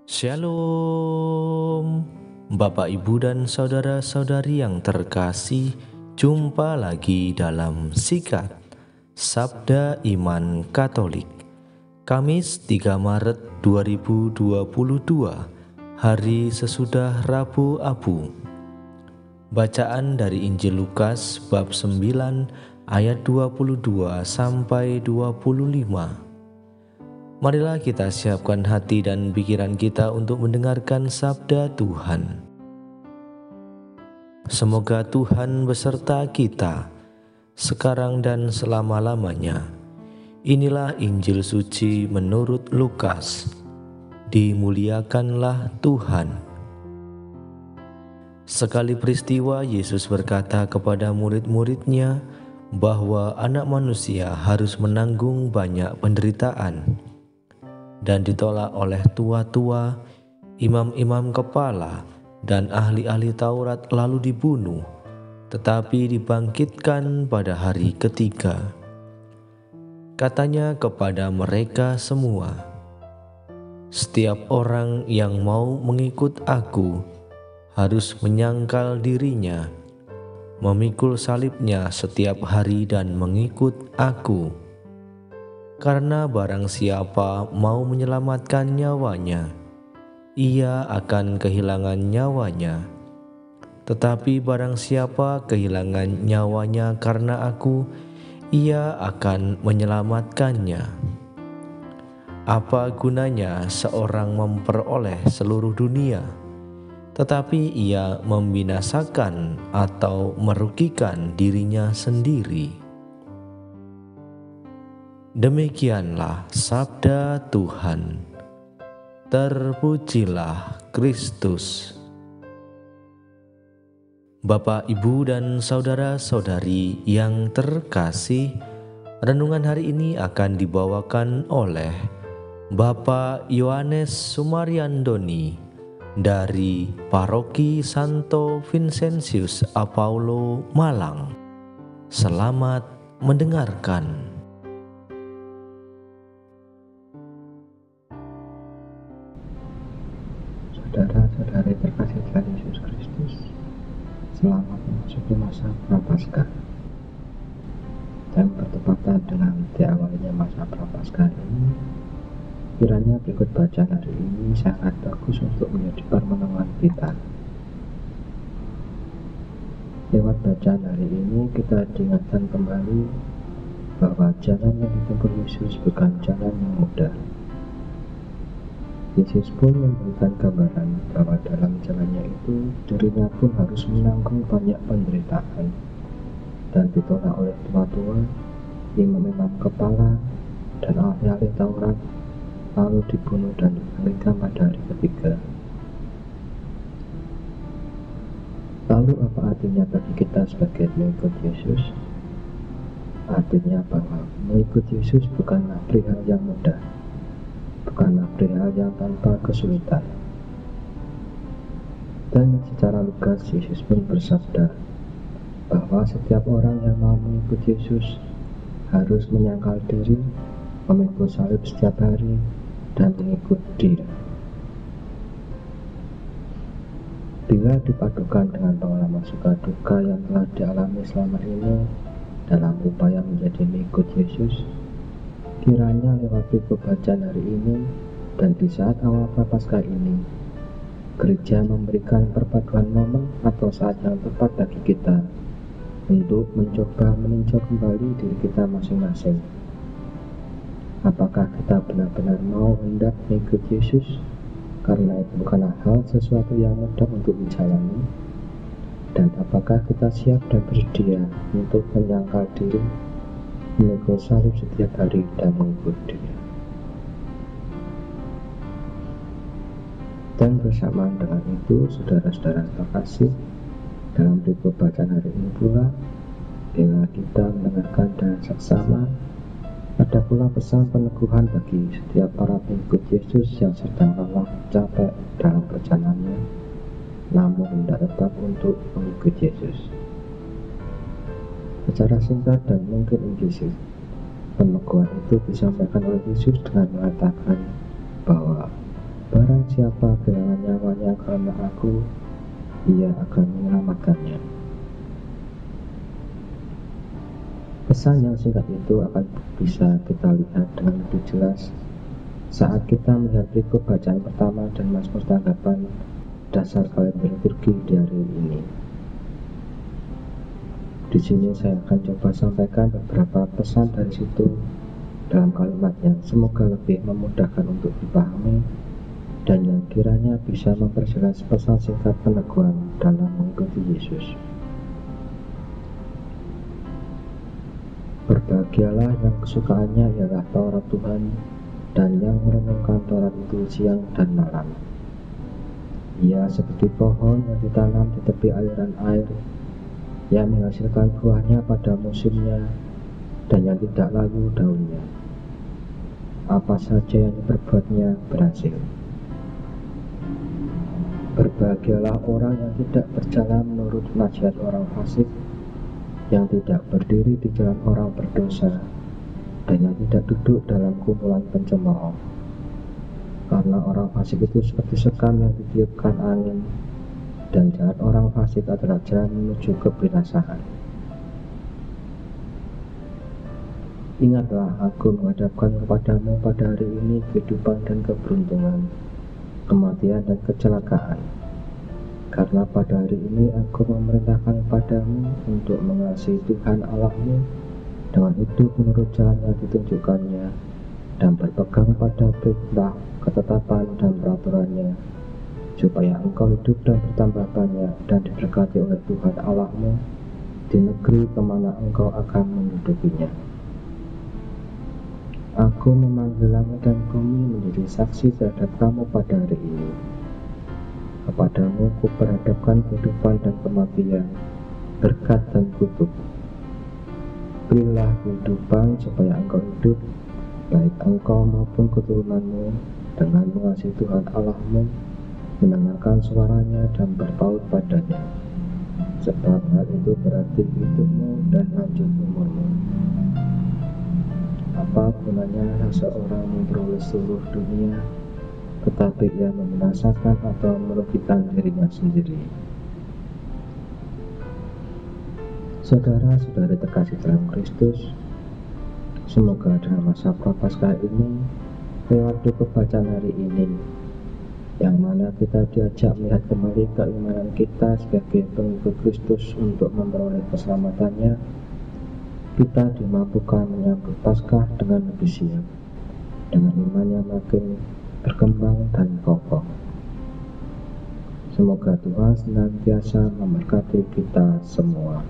Shalom, Bapak, Ibu, dan saudara-saudari yang terkasih. Jumpa lagi dalam Sikat Sabda Iman Katolik, Kamis 3 Maret 2022, hari sesudah Rabu Abu. Bacaan dari Injil Lukas bab 9 ayat 22 sampai 25. Marilah kita siapkan hati dan pikiran kita untuk mendengarkan sabda Tuhan. Semoga Tuhan beserta kita, sekarang dan selama-lamanya. Inilah Injil suci menurut Lukas. Dimuliakanlah Tuhan. Sekali peristiwa, Yesus berkata kepada murid-muridnya bahwa Anak Manusia harus menanggung banyak penderitaan dan ditolak oleh tua-tua, imam-imam kepala, dan ahli-ahli Taurat, lalu dibunuh, tetapi dibangkitkan pada hari ketiga. Katanya kepada mereka semua, "Setiap orang yang mau mengikut aku harus menyangkal dirinya, memikul salibnya setiap hari dan mengikut aku. Karena barang siapa mau menyelamatkan nyawanya, ia akan kehilangan nyawanya. Tetapi barang siapa kehilangan nyawanya karena aku, ia akan menyelamatkannya. Apa gunanya seorang memperoleh seluruh dunia, tetapi ia membinasakan atau merugikan dirinya sendiri?" Demikianlah sabda Tuhan. Terpujilah Kristus. Bapak, Ibu, dan saudara-saudari yang terkasih, renungan hari ini akan dibawakan oleh Bapak Yohanes Sumaryandoni dari Paroki Santo Vincentius Apaulo, Malang. Selamat mendengarkan. Saudara-saudari terkasih Tuhan Yesus Kristus, selamat memasuki masa Prapaskah. Dan bertepatan dengan diawalinya masa Prapaskah ini, kiranya berikut bacaan hari ini sangat bagus untuk menjadi permenungan kita. Lewat bacaan hari ini kita diingatkan kembali bahwa jalan yang ditempuh Yesus bukan jalan yang mudah. Yesus pun memberikan gambaran bahwa dalam jalannya itu dirinya pun harus menanggung banyak penderitaan dan ditolak oleh tua-tua, imam-imam kepala, dan ahli-ahli Taurat, lalu dibunuh dan dibangkitkan pada hari ketiga. Lalu apa artinya bagi kita sebagai mengikut Yesus? Artinya bahwa mengikut Yesus bukanlah perihal yang mudah, bukanlah perihal yang tanpa kesulitan. Dan secara lugas Yesus pun bersabda bahwa setiap orang yang mau mengikut Yesus harus menyangkal diri, memikul salib setiap hari, dan mengikut Dia. Bila dipadukan dengan pengalaman suka duka yang telah dialami selama ini dalam upaya menjadi mengikut Yesus, kiranya lewat bacaan hari ini dan di saat awal Prapaskah ini, gereja memberikan perpaduan momen atau saat yang tepat bagi kita untuk mencoba meninjau kembali diri kita masing-masing. Apakah kita benar-benar mau hendak mengikut Yesus? Karena itu bukanlah hal sesuatu yang mudah untuk dijalani. Dan apakah kita siap dan bersedia untuk menyangkal diri, memikul salib setiap hari dan mengikut Dia? Dan bersamaan dengan itu, saudara-saudara terkasih, dalam berikut bacaan hari ini pula, bila kita mendengarkan dengan seksama, ada pula pesan peneguhan bagi setiap para pengikut Yesus yang sedang lelah capek dalam perjalanannya, namun hendak tetap untuk mengikut Yesus. Secara singkat dan mungkin implisit, peneguhan itu disampaikan oleh Yesus dengan mengatakan bahwa barang siapa kehilangan nyawanya karena aku, ia akan menyelamatkannya. Pesan yang singkat itu akan bisa kita lihat dengan lebih jelas saat kita melihat berikut bacaan pertama dan Mazmur tanggapan dasar kalender liturgi di hari ini. Di sini saya akan coba sampaikan beberapa pesan dari situ dalam kalimat yang semoga lebih memudahkan untuk dipahami dan yang kiranya bisa memperjelas pesan singkat peneguhan dalam mengikuti Yesus. Berbahagialah yang kesukaannya ialah Taurat Tuhan dan yang merenungkan Taurat itu siang dan malam. Ia seperti pohon yang ditanam di tepi aliran air, yang menghasilkan buahnya pada musimnya dan yang tidak layu daunnya. Apa saja yang diperbuatnya berhasil. Berbahagialah orang yang tidak berjalan menurut nasihat orang fasik, yang tidak berdiri di jalan orang berdosa, dan yang tidak duduk dalam kumpulan pencemooh. Karena orang fasik itu seperti sekam yang ditiupkan angin, dan jalan orang fasik adalah jalan menuju kebinasaan. Ingatlah, aku menghadapkan kepadamu pada hari ini kehidupan dan keberuntungan, kematian dan kecelakaan. Karena pada hari ini aku memerintahkan kepadamu untuk mengasihi Tuhan Allahmu dengan hidup menurut jalan yang ditunjukkannya dan berpegang pada perintah, ketetapan dan peraturannya, supaya engkau hidup dan bertambah banyak dan diberkati oleh Tuhan Allahmu di negeri kemana engkau akan mendudukinya. Aku memanggil langit dan bumi menjadi saksi terhadap kamu pada hari ini. Kepadamu ku perhadapkan kehidupan dan kematian, berkat dan kutuk. Berilah kehidupan supaya engkau hidup, baik engkau maupun keturunanmu, dengan mengasihi Tuhan Allahmu, mendengarkan suaranya dan berpaut padanya, sebab hal itu berarti hidupmu dan lanjut umurmu. Apa gunanya seseorang memperoleh seluruh dunia, tetapi ia membinasakan atau merugikan dirinya sendiri? Saudara-saudari terkasih dalam Kristus, semoga dalam masa Prapaskah ini, lewat doa bacaan hari ini, yang mana kita diajak melihat kembali keimanan kita sebagai pengikut Kristus untuk memperoleh keselamatannya, kita dimampukan menyambut Paskah dengan lebih siap, dengan iman yang makin berkembang dan kokoh. Semoga Tuhan senantiasa memberkati kita semua.